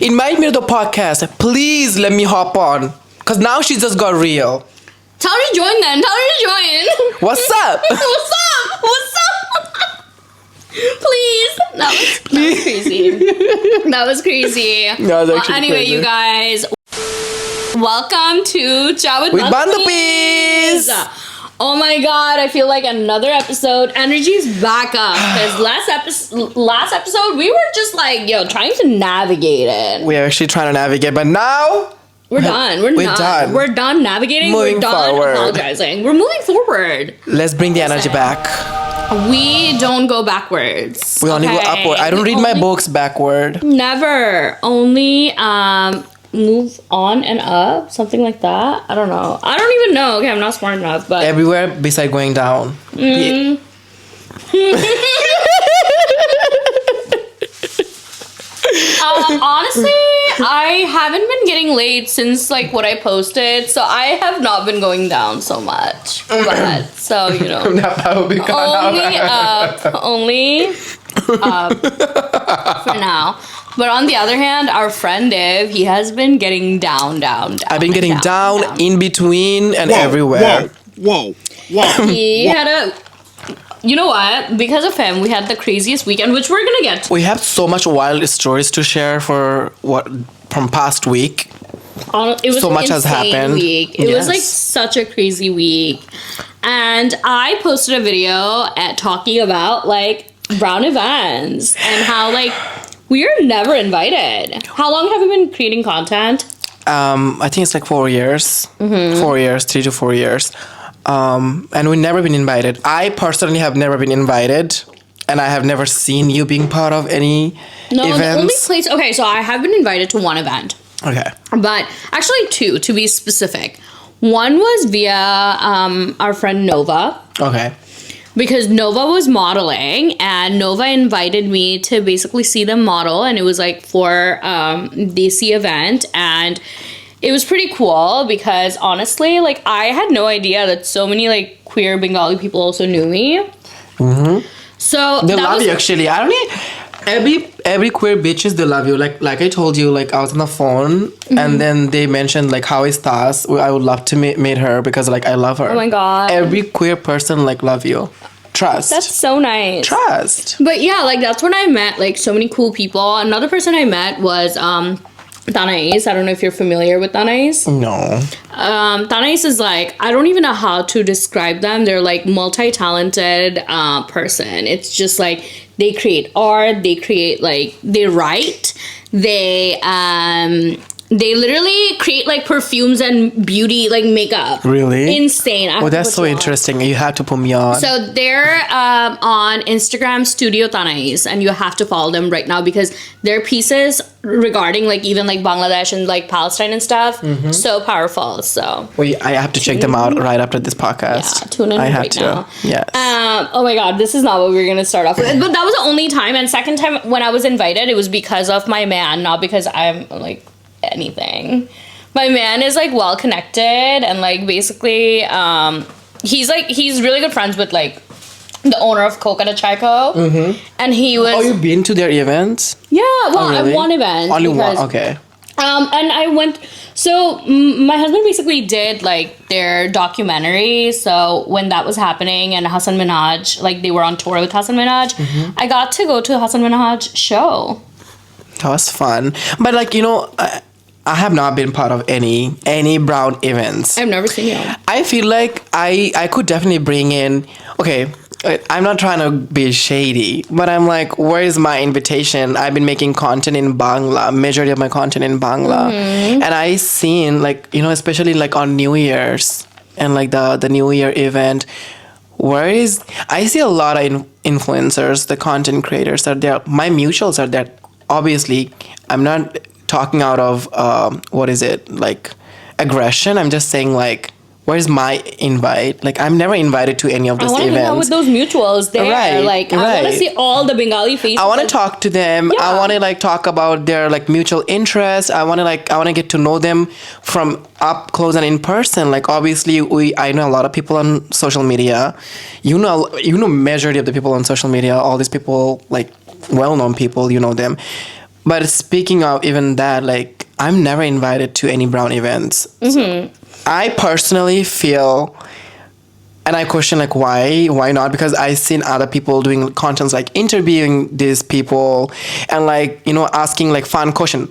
Invite me to the podcast. Please let me hop on. Because now she just got real. Tell her to join then. Tell her to join. What's up? What's up? What's up? Please. That was crazy. That was crazy. That was actually anyway, crazy. you guys, welcome to Chat with BANDHOPPIS. Oh my god, I feel like another episode. Energy's back up. Because last episode, we were just like, trying to navigate it. We're actually trying to navigate, but now... We're done. We're done. We're done navigating. Moving we're done forward. Apologizing. We're moving forward. Let's bring the energy back. We don't go backwards. We only go upward. I don't read my books backward. Never. Only move on and up. Something like that. I don't know. I don't even know. Okay, I'm not smart enough. But everywhere beside going down. Yeah. Honestly, I haven't been getting laid since like what I posted, so I have not been going down so much. But so only up for now. But on the other hand, our friend Dev, he has been getting down. I've been getting down, in between, and everywhere. Whoa. He had a. You know what? Because of him, we had the craziest weekend, which we're gonna get to. We have so much wild stories to share from past week. It was so much has happened. Week. It was like such a crazy week. And I posted a video talking about like brown events and how like we are never invited. How long have you been creating content? I think it's like 4 years. 4 years, 3 to 4 years. And we've never been invited. I personally have never been invited, and I have never seen you being part of any events. The only place. Okay, so I have been invited to one event. Okay, but actually 2 to be specific. One was via our friend Nova. Okay. Because Nova was modeling, and Nova invited me to basically see them model, and it was like for DC event, and it was pretty cool because honestly, like I had no idea that so many like queer Bengali people also knew me. Mm-hmm. So they love you actually. I don't need every queer bitches. They love you. Like I told you, like I was on the phone and then they mentioned like how is Tas? I would love to meet her because like I love her. Oh my god! Every queer person like love you. Trust. That's so nice. Trust. But yeah, like that's when I met like so many cool people. Another person I met was Tanais. I don't know if you're familiar with Tanais. No. Tanais is like, I don't even know how to describe them. They're like multi-talented person. It's just like they create art, they create like, they write, they literally create like perfumes and beauty like makeup. Really? Insane. Oh, that's so interesting. You have to put me on. So they're on Instagram, Studio Tanais, and you have to follow them right now because their pieces regarding like even like Bangladesh and like Palestine and stuff, so powerful. So I have to check them out right after this podcast. Yeah, tune in now. Yes. Oh my god, this is not what we were gonna start off with. But that was the only time, and second time when I was invited, it was because of my man, not because I'm like anything. My man is like well connected and like basically he's really good friends with like the owner of Coconut Chaiko. And he was. Oh, you've been to their events? Yeah, well, really? at one event. Only one, okay. And I went. So my husband basically did like their documentary. So when that was happening and Hassan Minhaj, like they were on tour with Hassan Minhaj, I got to go to Hassan Minhaj show. That was fun. But like, I have not been part of any brown events. I've never seen you. I feel like I could definitely bring in, okay, I'm not trying to be shady, but I'm like, where is my invitation? I've been making content in Bangla, majority of my content in Bangla. And I seen like, especially like on New Year's and like the New Year event, I see a lot of influencers, the content creators are there. My mutuals are there. Obviously, I'm not talking out of, like aggression. I'm just saying like, where's my invite? Like, I'm never invited to any of those events. I want to hang out with those mutuals there. I want to see all the Bengali faces. I want to talk to them. Yeah. I want to like talk about their like mutual interests. I want to get to know them from up close and in person. Like, obviously, I know a lot of people on social media. Majority of the people on social media. All these people, like well-known people, you know them. But speaking of even that, like, I'm never invited to any brown events. I personally feel, and I question, like, why not? Because I've seen other people doing contents, like interviewing these people and, like, you know, asking like fun question.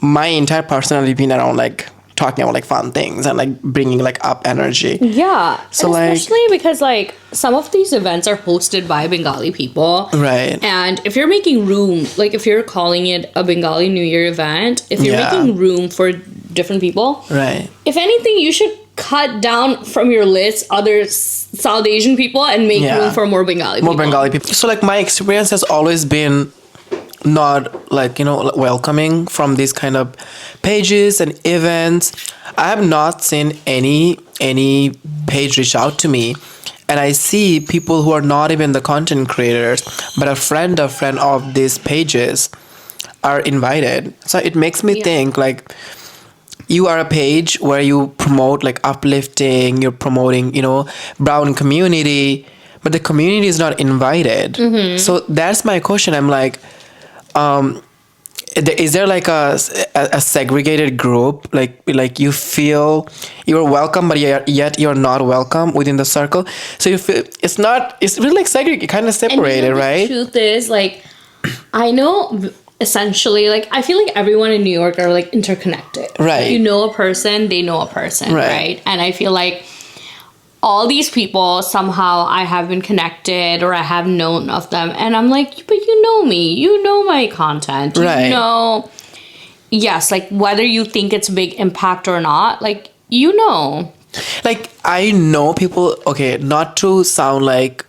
My entire personality been around like talking about like fun things and like bringing like up energy. Yeah. So, and like, especially because like some of these events are hosted by Bengali people. right. And if you're making room, like if you're calling it a Bengali New Year event, if you're Yeah. making room for different people, Right. if anything, you should cut down from your list other South Asian people and make Yeah. room for more Bengali More people. Bengali people. So like my experience has always been not like, you know, welcoming from these kind of pages and events. I have not seen any page reach out to me, and I see people who are not even the content creators but a friend of these pages are invited. So it makes me think like, you are a page where you promote like uplifting, you're promoting, you know, brown community, but the community is not invited. So that's my question. I'm like, is there like a segregated group, like you feel you're welcome but yet you're not welcome within the circle? So you feel it's really like segregated, kind of separated, right? The truth is, like, I know essentially, like, I feel like everyone in New York are like interconnected. Right. You know a person, they know a person, right? And I feel like all these people somehow I have been connected or I have known of them, and I'm like, but you know me, you know my content, Right. you know, yes, like whether you think it's a big impact or not, like, you know. Like, I know people, okay, not to sound like,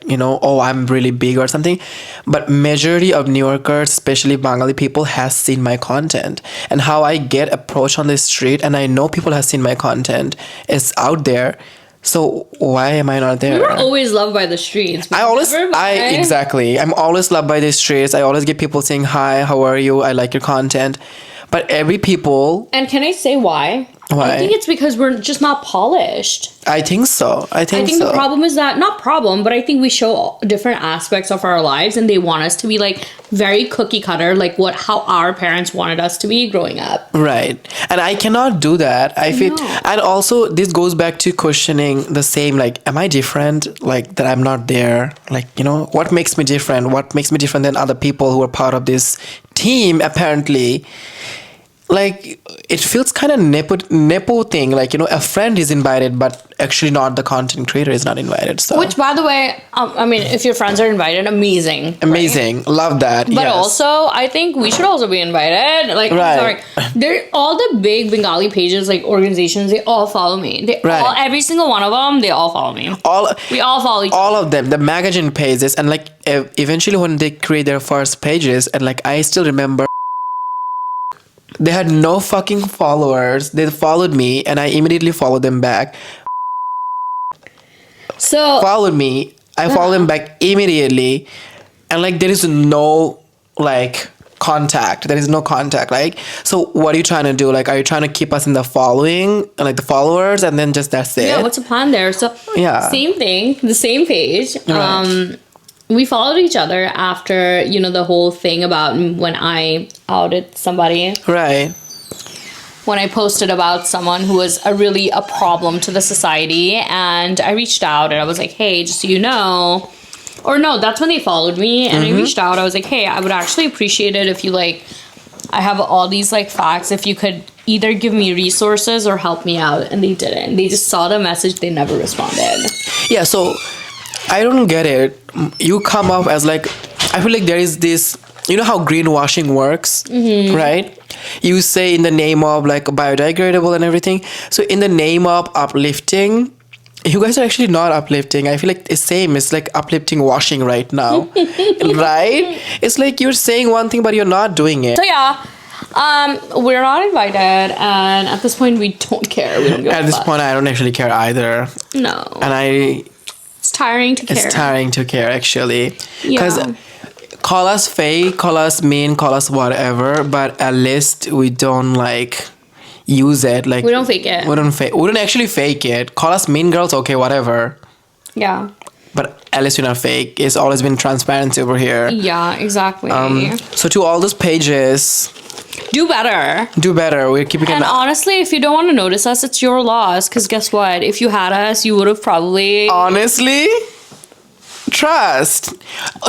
you know, oh, I'm really big or something, but majority of New Yorkers, especially Bengali people, has seen my content, and how I get approached on the street, and I know people have seen my content is out there. So why am I not there? You're always loved by the streets. Exactly. I'm always loved by the streets. I always get people saying, hi, how are you? I like your content. But every people... And can I say why? Why? I think it's because we're just not polished. I think so. I think the problem is that, not problem, but I think we show different aspects of our lives and they want us to be like very cookie cutter, like how our parents wanted us to be growing up. Right. And I cannot do that. I feel, No. and also this goes back to questioning the same, like, am I different? Like, that I'm not there? Like, you know, what makes me different? What makes me different than other people who are part of this team, apparently? Like, it feels kind of nepo thing. Like, you know, a friend is invited, but actually not the content creator is not invited. So. Which, by the way, I mean, if your friends are invited, amazing. Amazing. Right? Love that. But also, I think we should also be invited. Like, Right. They're all the big Bengali pages, like organizations, they all follow me. Every single one of them, they all follow me. We all follow each other. All of them, the magazine pages, and like eventually when they create their first pages, and like I still remember, they had no fucking followers. They followed me, and I immediately followed them back. So Followed me. I followed them back immediately, and like there is no like contact. There is no contact. Like, so what are you trying to do? Like, are you trying to keep us in the following, like the followers, and then just that's it? yeah, what's the plan there? So Yeah. same thing, the same page. Right. We followed each other after, you know, the whole thing about when I outed somebody. Right. When I posted about someone who was really a problem to the society, and I reached out and I was like, hey, just so you know, or no, that's when they followed me, and I reached out. I was like, hey, I would actually appreciate it if you, like, I have all these like facts, if you could either give me resources or help me out. And they didn't. They just saw the message, they never responded. Yeah, so I don't get it. You come up as like, I feel like there is this, you know how greenwashing works, right? You say in the name of like biodegradable and everything. So in the name of uplifting, you guys are actually not uplifting. I feel like it's same. It's like uplifting washing right now, right? It's like you're saying one thing, but you're not doing it. So yeah, we're not invited, and at this point, we don't care. We don't give At a this fuck. point, I don't actually care either. No. And It's tiring to care. it's tiring to care, actually. Because Yeah. call us fake, call us mean, call us whatever, but at least we don't like use it. Like, We don't fake it. We don't actually fake it. Call us mean girls, okay, whatever. Yeah. but at least you're not fake. It's always been transparency over here. Yeah, exactly. So to all those pages, Do better. do better. We're keeping And an honestly, if you don't want to notice us, it's your loss. Because guess what? If you had us, you would have probably... honestly, trust.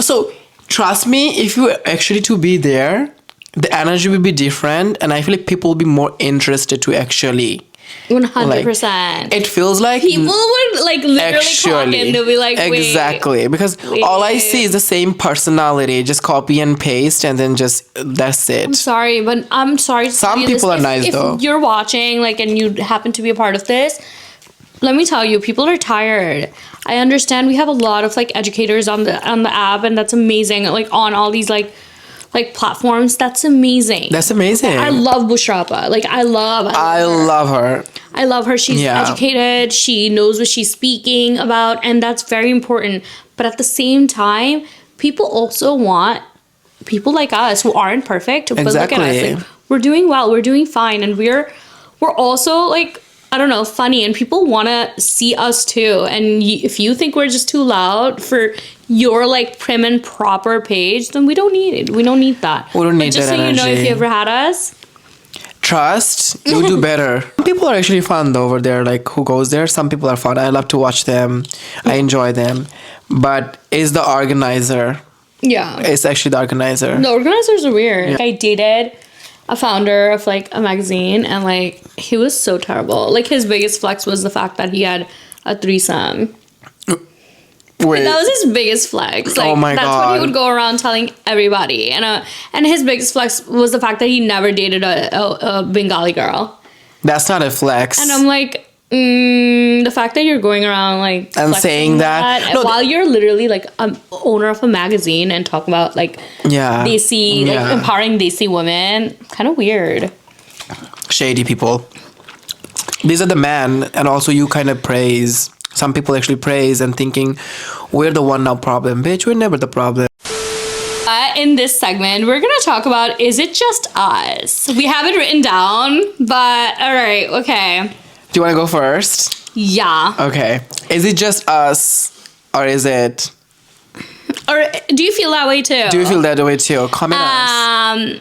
So trust me, if you actually to be there, the energy will be different, and I feel like people will be more interested to actually. 100%. It feels like People would like literally clock in. They'll be like, wait, exactly, because all I see is the same personality, just copy and paste, and then just that's it. I'm sorry, but I'm sorry. To Some tell you people this. are nice, though. If you're watching, like, and you happen to be a part of this, let me tell you, people are tired. I understand. We have a lot of like educators on the app, and that's amazing. Like on all these like platforms, that's amazing. That's amazing. I love Bushrapa. Like I love her. I love her. She's Yeah. educated. She knows what she's speaking about, and that's very important. But at the same time, people also want people like us who aren't perfect. But look at us. Exactly. Like, we're doing well. We're doing fine, and we're also like, I don't know, funny, and people want to see us too. And if you think we're just too loud for your like prim and proper page, then we don't need it. We don't need that. We don't need but just that so you know, if energy. you ever had us, Trust, you do better. Some people are actually fun though over there, like who goes there. Some people are fun. I love to watch them. I enjoy them. But is the organizer. yeah. It's actually the organizer. The organizers are weird. Like, I dated a founder of like a magazine, and like he was so terrible. Like his biggest flex was the fact that he had a threesome. Wait. That was his biggest flex. Like, Oh my that's what God. he would go around telling everybody. And his biggest flex was the fact that he never dated a Bengali girl. That's not a flex. And I'm like, the fact that you're going around like And flexing saying that. No, while you're literally like an owner of a magazine and talking about like Yeah. Desi, like Yeah. empowering Desi women, kind of weird. Shady people. These are the men, and also you kind of praise. Some people actually praise and thinking, we're the one now problem. Bitch, we're never the problem. In this segment, we're gonna talk about, is it just us? We have it written down, but all right, okay. Do you want to go first? Yeah. Okay. Is it just us, or is it... Or do you feel that way too? Do you feel that way too? Comment us.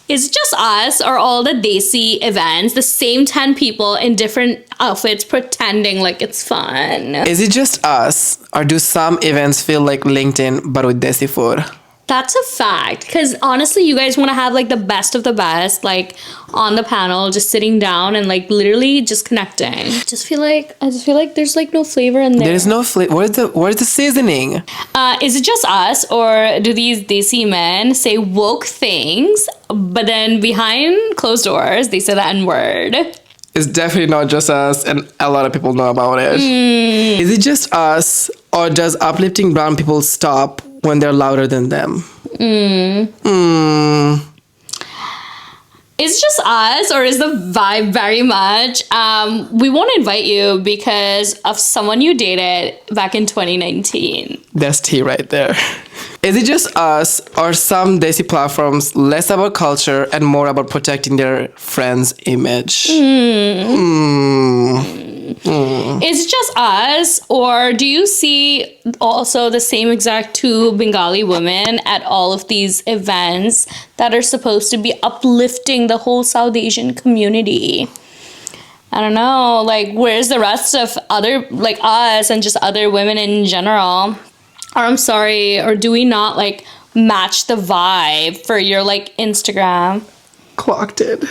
Is it just us, or all the Desi events, the same 10 people in different outfits pretending like it's fun? Is it just us, or do some events feel like LinkedIn but with Desi food? That's a fact. Because honestly, you guys want to have like the best of the best, like on the panel, just sitting down and like literally just connecting. I just feel like there's like no flavor in there. There is no flavor. Where's the seasoning? Is it just us, or do these Desi men say woke things, but then behind closed doors they say the N-word? It's definitely not just us, and a lot of people know about it. Is it just us, or does uplifting brown people stop when they're louder than them? Is it just us, or is the vibe very much? We want to invite you because of someone you dated back in 2019. That's tea right there. Is it just us, or some Desi platforms less about culture and more about protecting their friends' image? Is it just us, or do you see also the same exact two Bengali women at all of these events that are supposed to be uplifting the whole South Asian community? I don't know, like, where's the rest of other, like us and just other women in general? Or I'm sorry, or do we not like match the vibe for your like Instagram? Clocked it.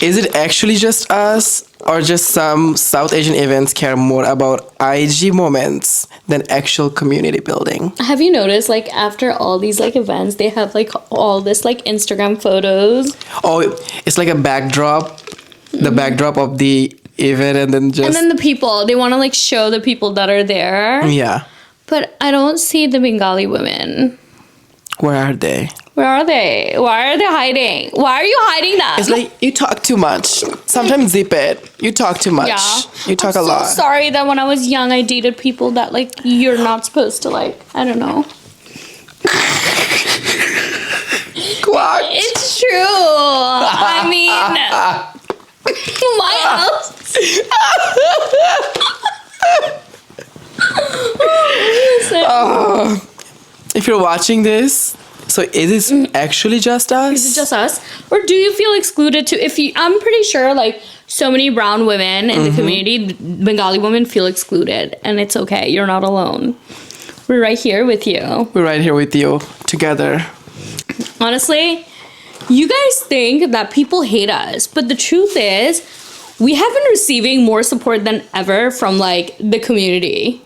Is it actually just us, or just some South Asian events care more about IG moments than actual community building? Have you noticed, like, after all these like events, they have like all this like Instagram photos, Oh, it's like a backdrop, the backdrop of the event, and then just and then the people, they want to like show the people that are there. yeah. But I don't see the Bengali women. Where are they? Where are they? Why are they hiding? Why are you hiding them? It's like you talk too much. Sometimes zip it. You talk too much. Yeah. You talk I'm a lot. so sorry that when I was young, I dated people that like you're not supposed to like. I don't know. Clock. It's true. I mean, why else? Listen. If you're watching this, so is this actually just us? Is it just us? Or do you feel excluded too? I'm pretty sure like so many brown women in the community, Bengali women feel excluded, and it's okay. You're not alone. We're right here with you. We're right here with you together. Honestly, you guys think that people hate us, but the truth is we have been receiving more support than ever from like the community.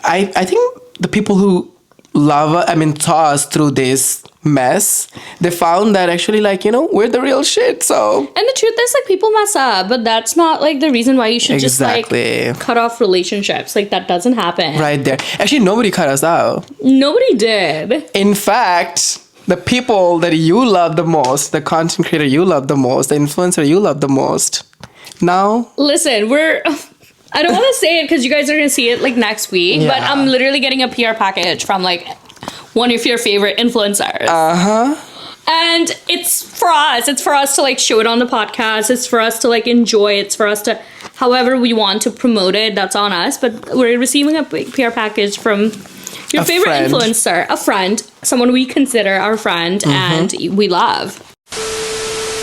I think the people who saw us through this mess, they found that actually, like, you know, we're the real shit. So, and the truth is, like, people mess up, but that's not like the reason why you should just like cut off relationships. Like, that doesn't happen. Right there. Actually, nobody cut us out. Nobody did. In fact, the people that you love the most, the content creator you love the most, the influencer you love the most, now. Listen, I don't want to say it because you guys are going to see it like next week, but I'm literally getting a PR package from like one of your favorite influencers. And it's for us. It's for us to like show it on the podcast. It's for us to like enjoy. It's for us to, however we want to promote it. That's on us. But we're receiving a big PR package from your favorite influencer, a friend, someone we consider our friend and we love.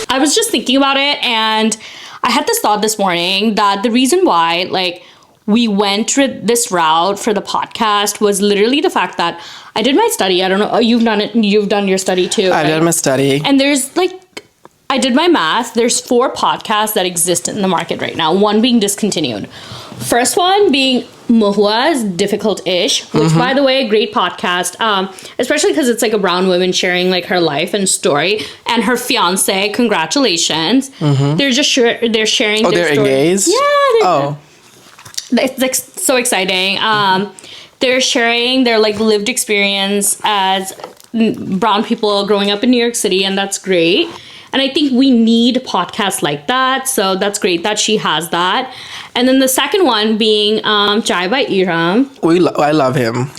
I was just thinking about it, and I had this thought this morning that the reason why like we went this route for the podcast was literally the fact that I did my study. I don't know. You've done it. You've done your study too. I did my study. And there's like, I did my math. There's 4 podcasts that exist in the market right now. One being discontinued. First one being Mahua's Difficult-ish, which by the way, great podcast. Especially because it's like a brown woman sharing like her life and story, and her fiance. Congratulations. They're just they're sharing. Oh, they're engaged. Yeah. It's like so exciting. They're sharing their like lived experience as brown people growing up in New York City, and that's great. And I think we need podcasts like that. So that's great that she has that. And then the second one being Chai by Iram. I love him.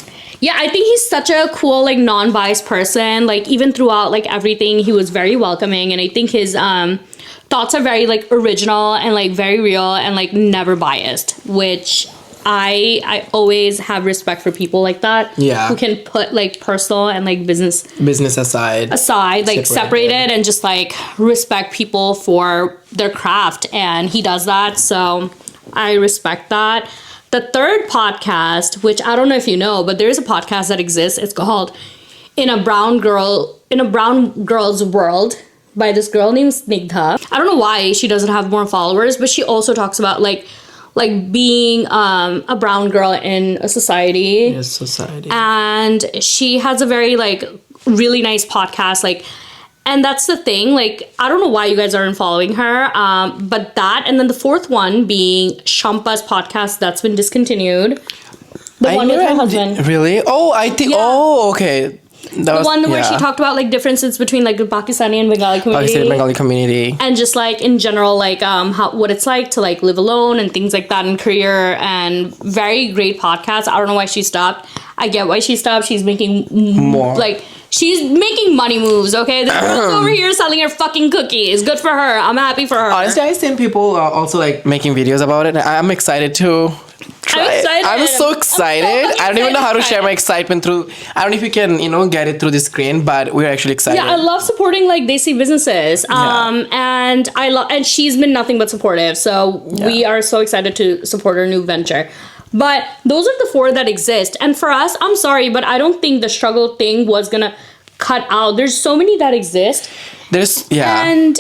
Yeah, I think he's such a cool, like, non-biased person. Like, even throughout, like, everything, he was very welcoming. And I think his thoughts are very, like, original and, like, very real and, like, never biased. Which I always have respect for people like that. Yeah. Who can put, like, personal and, like, business aside, like, separated and just, like, respect people for their craft. And he does that. So I respect that. The third podcast, which I don't know if you know, but there is a podcast that exists. It's called In a Brown Girl's World by this girl named Snigdha. I don't know why she doesn't have more followers, but she also talks about like being a brown girl in a society. Yes, society. And she has a very like really nice podcast, like. And that's the thing, like, I don't know why you guys aren't following her, but that, and then the fourth one being Shampa's podcast that's been discontinued. The one with her husband. Really? Oh, I think, okay. The one where she talked about, like, differences between, like, the Pakistani and Bengali community. Pakistani Bengali community. And just, like, in general, like, what it's like to, like, live alone and things like that in career, and very great podcast. I don't know why she stopped. I get why she stopped. She's making more. Like, she's making money moves, okay? The girl's over here selling her fucking cookies. Good for her. I'm happy for her. Honestly, I've seen people also, like, making videos about it. And I'm excited to try it. I'm so excited. I don't even know how to share my excitement through... I don't know if you can, get it through the screen, but we're actually excited. Yeah, I love supporting, like, Desi businesses. And she's been nothing but supportive. So we are so excited to support her new venture. But those are the 4 that exist. And for us, I'm sorry, but I don't think the struggle thing was going to cut out. There's so many that exist. And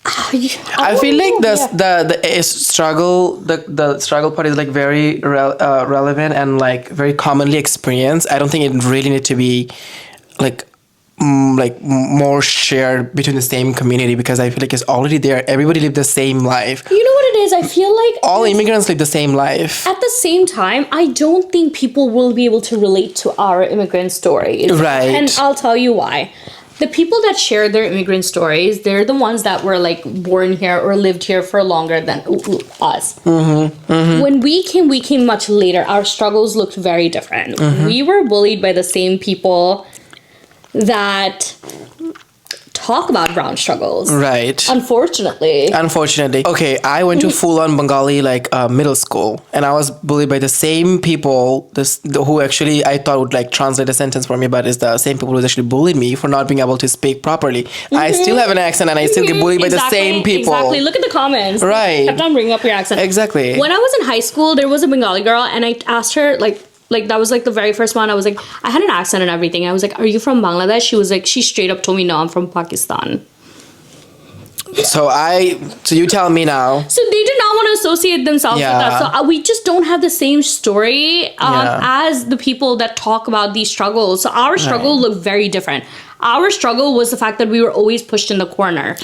I feel like the struggle, the struggle part is like very relevant and like very commonly experienced. I don't think it really need to be like more shared between the same community, because I feel like it's already there. Everybody live the same life. You know what it is? I feel like all immigrants live the same life. At the same time, I don't think people will be able to relate to our immigrant stories. Right. And I'll tell you why. The people that share their immigrant stories, they're the ones that were like born here or lived here for longer than us. When we came much later. Our struggles looked very different. We were bullied by the same people that talk about brown struggles. Right. Unfortunately. Okay, I went to full-on Bengali like middle school, and I was bullied by the same people who actually I thought would like translate a sentence for me, but it's the same people who actually bullied me for not being able to speak properly. I still have an accent, and I still get bullied by the same people. Exactly. Look at the comments. Right. Kept on bringing up your accent. Exactly. When I was in high school, there was a Bengali girl, and I asked her like that was like the very first one. I was like, I had an accent and everything. I was like, are you from Bangladesh? She was like, she straight up told me, no, I'm from Pakistan. So you tell me now. So they did not want to associate themselves with us. So we just don't have the same story as the people that talk about these struggles. So our struggle looked very different. Our struggle was the fact that we were always pushed in the corner.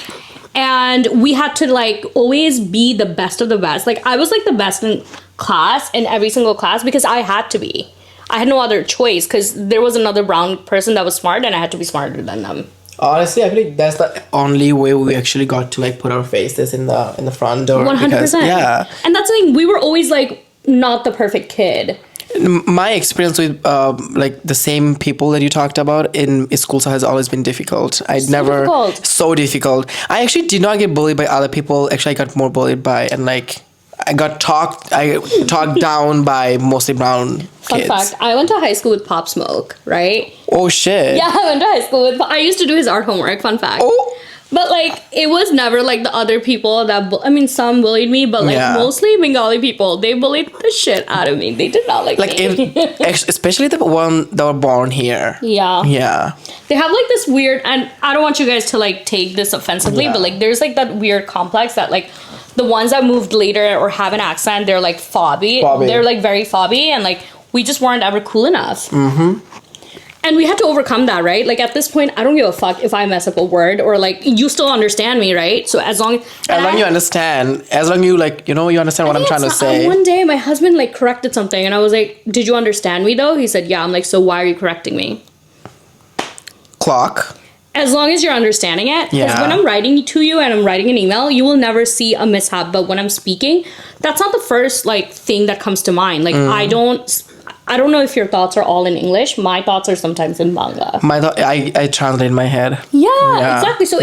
And we had to like always be the best of the best. Like I was like the best in class, in every single class, because I had to be. I had no other choice because there was another brown person that was smart and I had to be smarter than them. Honestly, I feel like that's the only way we actually got to like put our faces in the front door. 100%. Yeah. And that's the thing, we were always like not the perfect kid. My experience with like the same people that you talked about in school has always been difficult. So difficult. I actually did not get bullied by other people. Actually, I got more bullied by I talked down by mostly brown kids. Fun fact, I went to high school with Pop Smoke, right? Oh shit. Yeah, I went to high school with I used to do his art homework, fun fact. Oh. But like it was never like the other people that some bullied me, but like mostly Bengali people, they bullied the shit out of me. They did not like me. Especially the one that were born here. Yeah. They have like this weird, and I don't want you guys to like take this offensively, but like there's like that weird complex that like the ones that moved later or have an accent, they're like fobby. They're like very fobby, and like we just weren't ever cool enough. Mm-hmm. And we had to overcome that, right? Like at this point, I don't give a fuck if I mess up a word or like you still understand me, right? So as long you understand, as long you like, you understand what I'm trying to say. One day my husband like corrected something and I was like, did you understand me though? He said, yeah. I'm like, so why are you correcting me? Clock. As long as you're understanding it. Because when I'm writing to you and I'm writing an email, you will never see a mishap. But when I'm speaking, that's not the first like thing that comes to mind. Like I don't know if your thoughts are all in English. My thoughts are sometimes in Bangla. I translate in my head. Yeah, exactly. So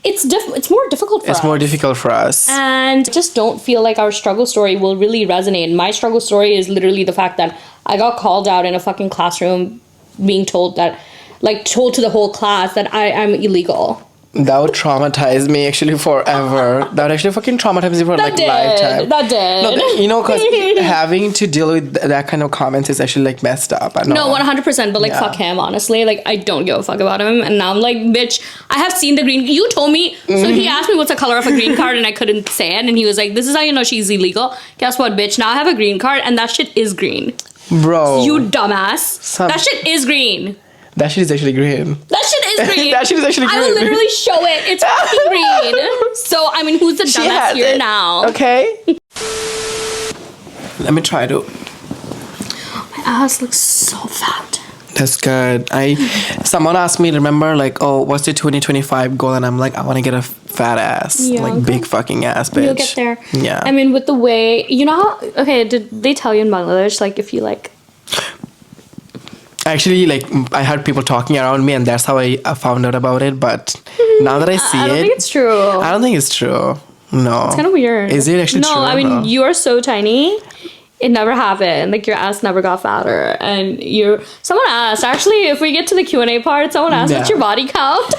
it's more difficult for us. It's more difficult for us. And just don't feel like our struggle story will really resonate. My struggle story is literally the fact that I got called out in a fucking classroom being told to the whole class that I'm illegal. That would traumatize me actually forever. That would actually fucking traumatize me for lifetime. That did. No, because having to deal with that kind of comments is actually like messed up. I know. No, 100%. But like, fuck him. Honestly, like I don't give a fuck about him. And now I'm like, bitch, I have seen the green. You told me. So he asked me what's the color of a green card, and I couldn't say it. And he was like, "This is how you know she's illegal." Guess what, bitch? Now I have a green card, and that shit is green. Bro, you dumbass. That shit is green. That shit is actually green. That shit is green. That shit is actually green. I will literally show it. It's fucking green. So, I mean, who's the dumbass here now? Okay. Let me try to. My ass looks so fat. That's good. Someone asked me, remember, like, oh, what's your 2025 goal? And I'm like, I want to get a fat ass. Yeah, like, big fucking ass, bitch. You'll get there. Yeah. I mean, with the way, did they tell you in Bangladesh, like, if you, like... Actually, like, I heard people talking around me, and that's how I found out about it. But now that I see it... I don't think it's true. I don't think it's true. No. It's kind of weird. Is it actually true? No, I mean, you are so tiny. It never happened. Like, your ass never got fatter. And someone asked, actually, if we get to the Q&A part, someone asked, what's your body count?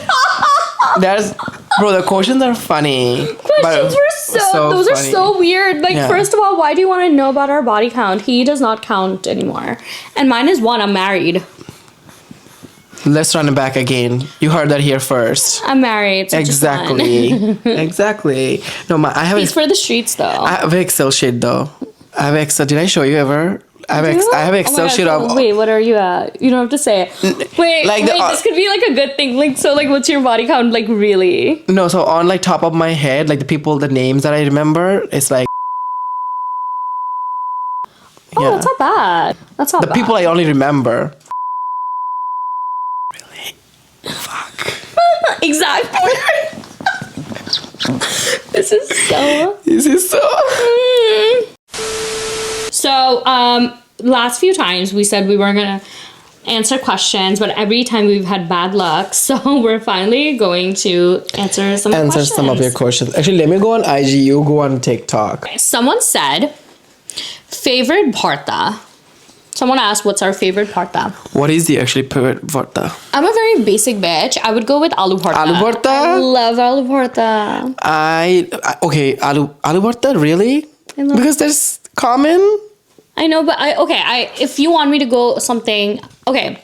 Bro, the questions are funny. Those are so weird. Like, first of all, why do you want to know about our body count? He does not count anymore. And mine is 1. I'm married. Let's run it back again. You heard that here first. I'm married. So exactly. Exactly. No, He's for the streets, though. I have an Excel sheet, though. I have Excel. Did I show you ever? I have Excel sheet of... Wait, what are you at? You don't have to say it. Wait, this could be like a good thing. Like, so, like, what's your body count, like, really? No, so on, like, top of my head, like, the names that I remember, it's like... Oh, that's not bad. That's not bad. The people I only remember. Really? Fuck. Exactly. This is so... So, last few times we said we weren't gonna answer questions, but every time we've had bad luck. So we're finally going to answer some questions. Some of your questions. Actually, let me go on IG. You go on TikTok. Someone said, favorite bharta. Someone asked, what's our favorite bharta? What is the actually favorite bharta? I'm a very basic bitch. I would go with aloo bharta. Aloo bharta? I love aloo bharta. Okay, aloo bharta, really? Because there's common. I know, but if you want me to go something, okay.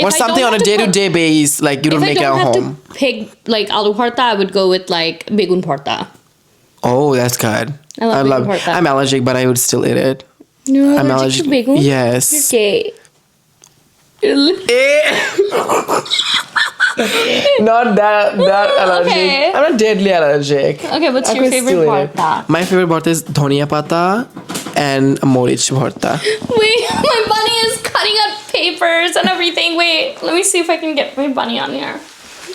Or something on a day-to-day basis, like you don't make it at home. If I don't have to pick like aloo bharta, I would go with like begun bharta. Oh, that's good. I love begun bharta. I'm allergic, but I would still eat it. You're allergic to begun? Yes. You're gay. Not that allergic. Okay. I'm not deadly allergic. Okay, what's your favorite bharta? My favorite bharta is dhoniya pata and morich bharta. Wait, my bunny is cutting up papers and everything. Wait, let me see if I can get my bunny on here.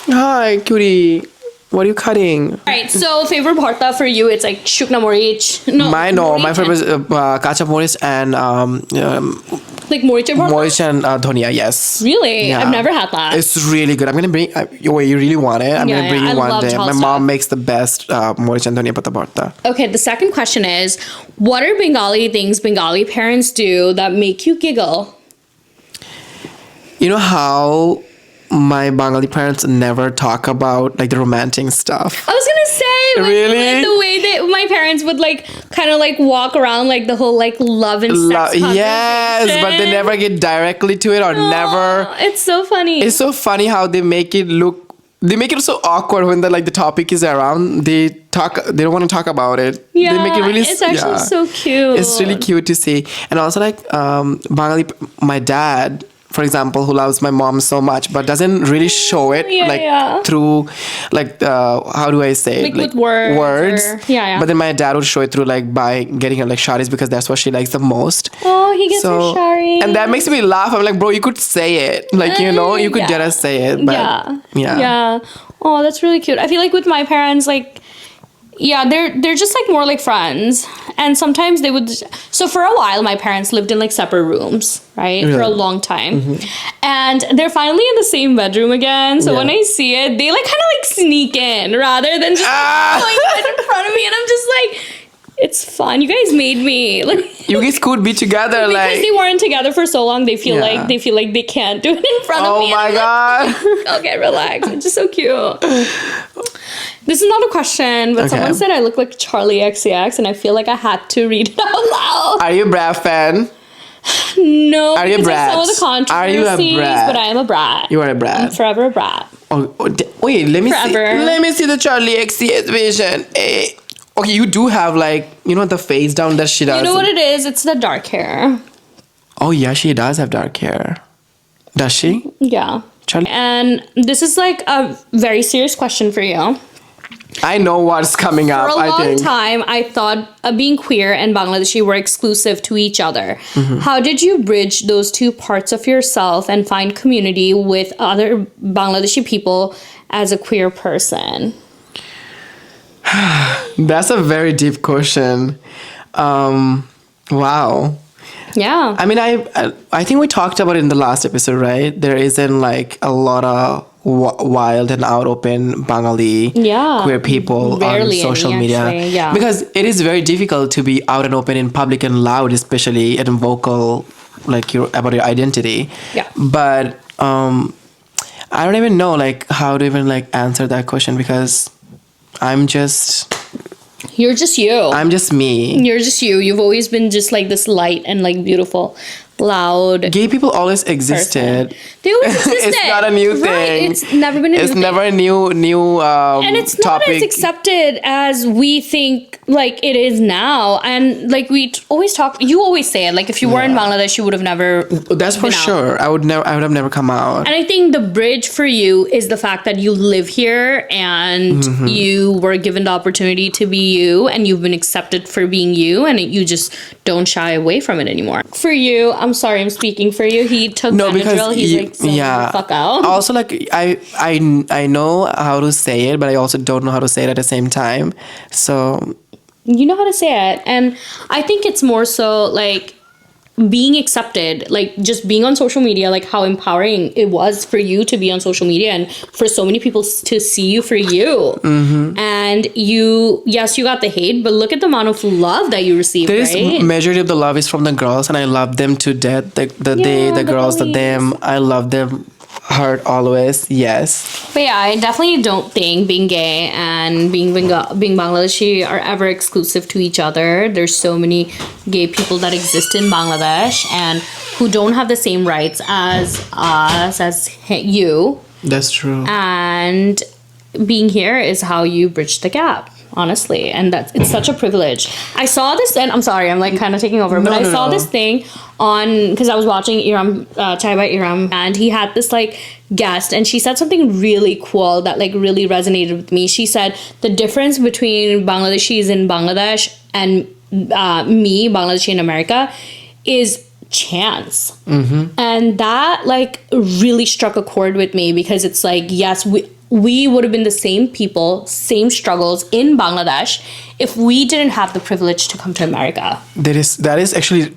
Hi, cutie. What are you cutting? Alright, so favorite bharta for you, it's like shukna morich. My favorite is kacha morich and like morich bharta? morich and dhoniya, yes. Really? Yeah. I've never had that. It's really good. I'm gonna bring. Wait, you really want it? I'm gonna bring you one day. My mom makes the best morich and dhoniya pata bharta. Okay, the second question is, what are Bengali things Bengali parents do that make you giggle? You know how my Bengali parents never talk about like the romantic stuff. I was gonna say, like, really, the way that my parents would like kind of like walk around like the whole like love and sex yes, but they never get directly to it or never. It's so funny. It's so funny how they make it look. They make it so awkward when the topic is around. They don't want to talk about it. Yeah, they make it really. It's actually so cute. It's really cute to see, and also like Bengali, my dad, for example, who loves my mom so much, but doesn't really show it through, like, how do I say it? Like with words. But then my dad would show it through, like, by getting her, like, sharis because that's what she likes the most. Oh, he gets her sharis. And that makes me laugh. I'm like, bro, you could say it. Like, you know, you could just say it. But, yeah. Oh, that's really cute. I feel like with my parents, like, yeah, they're just like more like friends, and sometimes they would. So for a while, my parents lived in like separate rooms, right, for a long time, and they're finally in the same bedroom again. So when I see it, they like kind of like sneak in rather than just going right in front of me, and I'm just like, it's fun. You guys made me like. You guys could be together, because they weren't together for so long. They feel like they can't do it in front of me. Oh my god! Okay, relax. It's just so cute. This is not a question, but someone said I look like Charli XCX, and I feel like I had to read it out loud. Are you a Brat fan? No, are you a brat? Some of the controversies, are you a brat? But I am a brat. You are a brat. I'm forever a brat. Wait, let me see. Let me see the Charli XCX vision. Okay, you do have like, you know, the face down that she does. You know what it is? It's the dark hair. Oh yeah, she does have dark hair. Does she? Yeah. Charli. And this is like a very serious question for you. I know what's coming up. For a long time, I thought being queer and Bangladeshi were exclusive to each other. How did you bridge those two parts of yourself and find community with other Bangladeshi people as a queer person? That's a very deep question. Wow. Yeah. I mean, I think we talked about it in the last episode, right? There isn't like a lot of wild and out open Bengali queer people on social media. Actually, because it is very difficult to be out and open in public and loud, especially and vocal, like about your identity. Yeah. But I don't even know like how to even like answer that question because I'm just. You're just you. I'm just me. You're just you. You've always been just like this light and like beautiful, loud. Gay people always existed. Person. They always existed. It's not a new thing. It's never been a new thing. It's never a new and it's topic. not as accepted as we think like it is now. And like we always talk, you always say it, like if you were in Bangladesh, you would have never. That's for sure. I would have never come out. And I think the bridge for you is the fact that you live here and you were given the opportunity to be you, and you've been accepted for being you, and you just don't shy away from it anymore. For you, I'm sorry, I'm speaking for you. He took Benadryl. He's like, fuck out. Also, like I know how to say it, but I also don't know how to say it at the same time. So you know how to say it, and I think it's more so like being accepted, like just being on social media, like how empowering it was for you to be on social media and for so many people to see you for you. And yes, you got the hate, but look at the amount of love that you received. Majority of the love is from the girls, and I love them to death. The girls, the them, I love them. Heart always, yes. But yeah, I definitely don't think being gay and being Bangladeshi are ever exclusive to each other. There's so many gay people that exist in Bangladesh and who don't have the same rights as us, as you. That's true. And being here is how you bridge the gap, honestly, and it's such a privilege. I saw this, and I'm sorry, I'm like kind of taking over, but I saw this thing on, because I was watching Chai by Iram, and he had this like guest, and she said something really cool that like really resonated with me. She said the difference between Bangladeshis in Bangladesh and me, Bangladeshi in America, is chance. And that like really struck a chord with me, because it's like, yes, we would have been the same people, same struggles in Bangladesh if we didn't have the privilege to come to America. That is actually,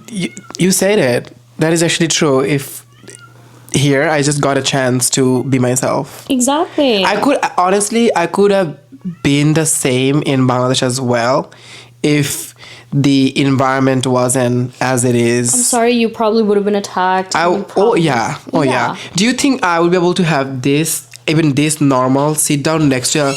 you said it. That is actually true. If here I just got a chance to be myself. Exactly. I could have been the same in Bangladesh as well if the environment wasn't as it is. I'm sorry, you probably would have been attacked. Oh yeah. Do you think I would be able to have even this normal sit down next to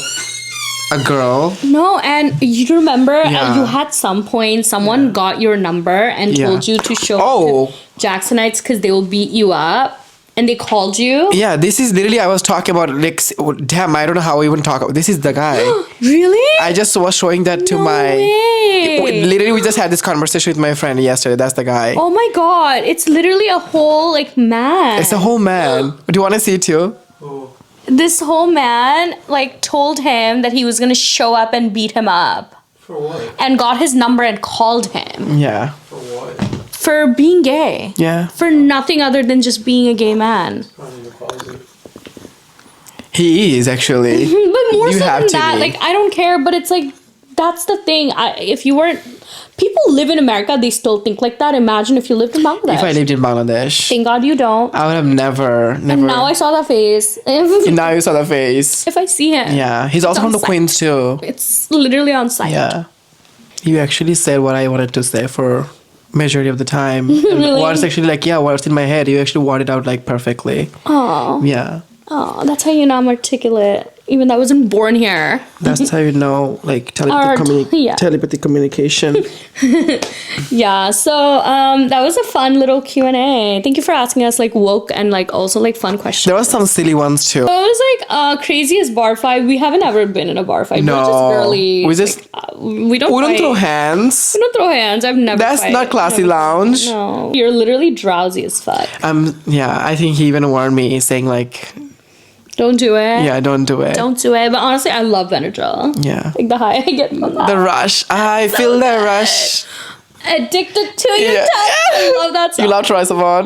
a girl? No, and you remember you had some point someone got your number and told you to show up to Jacksonites because they will beat you up, and they called you. Yeah, this is literally I was talking about, like, damn, I don't know how we even talk about. This is the guy. Really? I just was showing that to literally we just had this conversation with my friend yesterday. That's the guy. Oh my god, it's literally a whole like man. It's a whole man. Do you want to see it too? Oh. This whole man like told him that he was gonna show up and beat him up. For what? And got his number and called him. Yeah. For what? For being gay. Yeah. For nothing other than just being a gay man. Probably the quality. He is actually. But more You so have than to that, be. like I don't care, but it's like that's the thing. If you weren't, people live in America, they still think like that. Imagine if you lived in Bangladesh. If I lived in Bangladesh, Thank God you don't. I would have never. And now I saw that face. Now you saw the face. If I see him. Yeah, he's also It's from the on Queens too. It's literally on site. Yeah, you actually said what I wanted to say for majority of the time. Really? And what's actually like, what's in my head, you actually word it out like perfectly. Oh. Yeah, Oh, that's how you know I'm articulate. Even though I wasn't born here. that's how you know, like telepathic communication. Yeah, so that was a fun little Q&A. Thank you for asking us like woke and like also like fun questions. There was some silly ones too. So it was like craziest bar fight. We haven't ever been in a bar fight. No. We're just barely. We just- we don't. We don't fight. throw hands. We don't throw hands. I've never. That's fight. not classy Never. lounge. No, you're literally drowsy as fuck. Yeah, I think he even warned me saying like, Don't do it. yeah, don't do it. Don't do it. But honestly, I love Benadryl. Yeah. Like the high I get from that. The rush. I feel the good. rush. Addicted to your Yeah. touch. I love that song. You love Troye Sivan?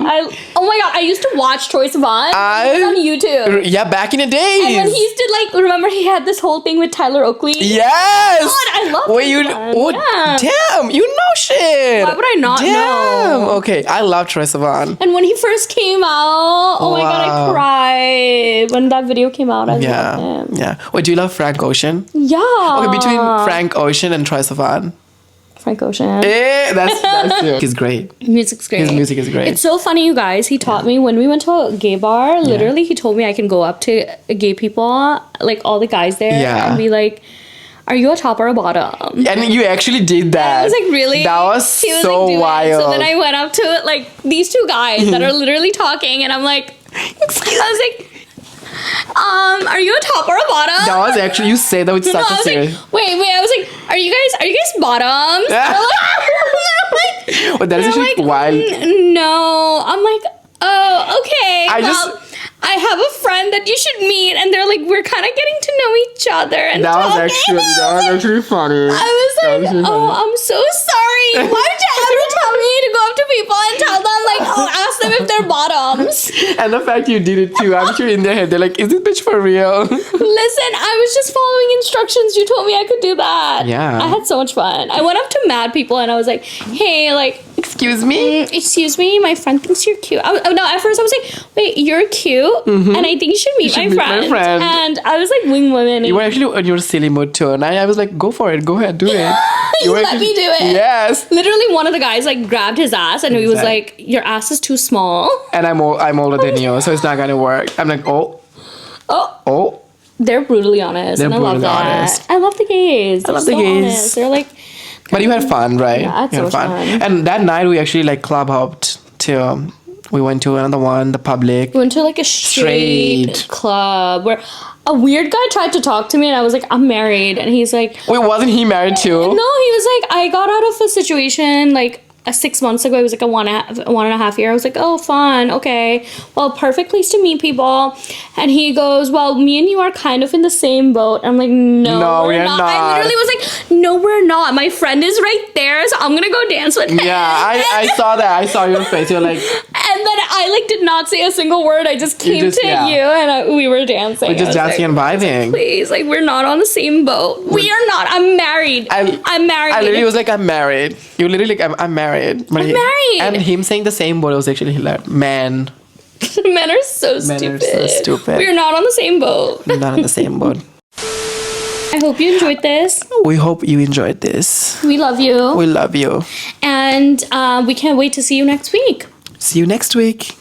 Oh my god, I used to watch Troye Sivan. He was on YouTube. Yeah, back in the days. And when he used to like, remember he had this whole thing with Tyler Oakley? Yes. God, I love Wait, Troye Sivan. Yeah. damn, you know shit. Why would I not damn. know? Okay, I love Troye Sivan. And when he first came out, oh my god, I Wow. cried. When that video came out, I Yeah, loved him. yeah. Wait, do you love Frank Ocean? Yeah. Okay, between Frank Ocean and Troye Sivan. Frank Ocean. That's you. He's great. Music's great. His music is great. It's so funny, you guys. He taught me when we went to a gay bar. Literally, he told me I can go up to gay people, like all the guys there, Yeah. and be like, "Are you a top or a bottom?" And you actually did that. I was like, "Really?" That was He so like, "Do it." wild. So then I went up to like these two guys that are literally talking, and I'm like, I was like, "Are you a top or a bottom?" That was actually, you say that with No, such I a was serious. like, wait. I was like, are you guys bottoms? Yeah. Well, that is They're actually like, wild. No. I'm like, oh, okay. I have a friend that you should meet, and they're like, we're kind of getting to know each other. And That was talking. actually funny. I was That like, was really oh, funny. I'm so sorry. Why would you ever tell me to go up to people and tell them, like, oh, ask them if they're bottoms? And the fact you did it too, I'm sure in their head they're like, is this bitch for real? Listen, I was just following instructions. You told me I could do that. Yeah. I had so much fun. I went up to mad people and I was like, hey, like, Excuse me? Excuse me, my friend thinks you're cute. No, at first I was like, wait, you're cute? And I think you should meet my friend. And I was like wing woman. You were actually in your silly mood too. And I was like, go for it. Go ahead. Do it. You let me do it. Yes. Literally one of the guys like grabbed his ass and he was like, your ass is too small. And I'm older than you, so it's not going to work. I'm like, oh. They're brutally honest. They're and I love brutally that. honest. I love the gays. I love the gays. Honest. They're like... But you had fun, right? Yeah, I had so much fun. And that night we actually like club hopped to... We went to another one, the public. We went to like a straight club where a weird guy tried to talk to me and I was like, I'm married. And he's like... Wait, wasn't he married too? No, he was like, I got out of a situation like 6 months ago. It was like a one and a half year. I was like, oh, fun. Okay. Well, perfect place to meet people. And he goes, well, me and you are kind of in the same boat. I'm like, no, we're not. I literally was like, no, we're not. My friend is right there, so I'm going to go dance with him. Yeah, I saw that. I saw your face. You're like... And then I like did not say a single word. I just came to you and we were dancing. We're just dancing and vibing. Please, like we're not on the same boat. We are not. I'm married. I'm married. I literally was like, I'm married. You literally like, I'm married. I'm married. And him saying the same word was actually hilarious. Man. Men are so stupid. We're not on the same boat. Not on the same boat. I hope you enjoyed this. We hope you enjoyed this. We love you. We love you. And we can't wait to see you next week. See you next week.